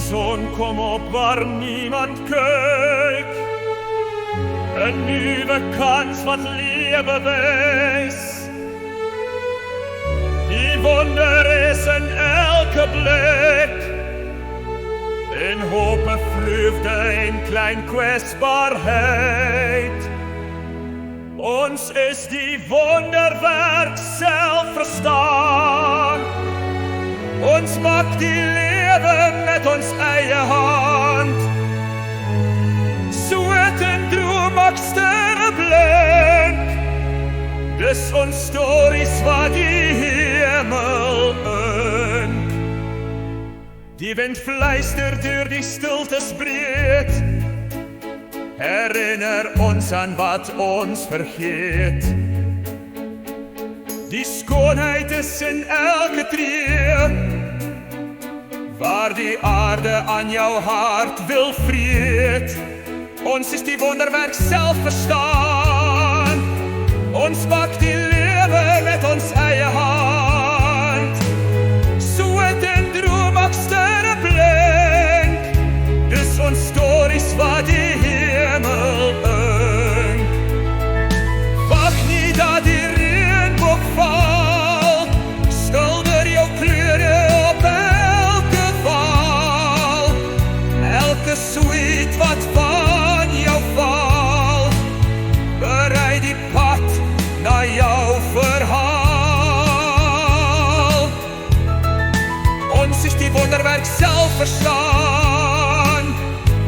zon kom op waar niemand kyk. 'n nuwe kans wat lewe wys. Die wonder is in elke blik. En hoop, vreugde en klein kwetsbaarheid. Ons is die wonderwerk self verstaan. Ons maak die lewe met ons eie hand. Soet en droom maak sterre blink. Dis ons stories wat die hemel ink. Die wind fluister deur die stiltes breed. Herinner ons aan wat ons vergeet. Die skoonheid is in elke tree, waar die aarde aan jou hart wil vreet. Ons is die wonderwerk self verstaan. Ons maak die lewe met ons eie hand. Soet en droom maak sterre blink. Dis ons stories wat die hemel ink. Wag nie dat die reënboog val. Skilder jou kleure op elke val. Elke sweet wat van jou val. Berei die pad na jou verhaal. Ons is die wonderwerk self verstaan.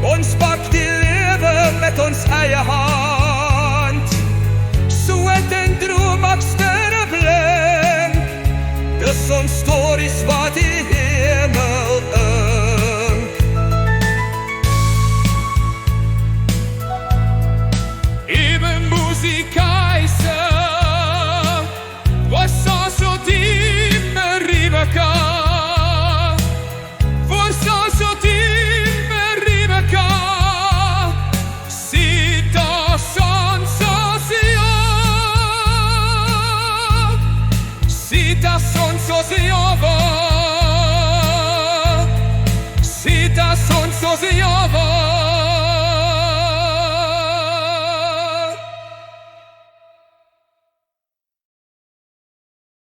Ons pak die lewe met ons eie hand. Soet en droom maak sterre blink. Dis ons stories wat die hemel ink. Eben musikaise was so diep Rebecca. Was so diep Rebecca. Sita son sociova. Sita son sociova.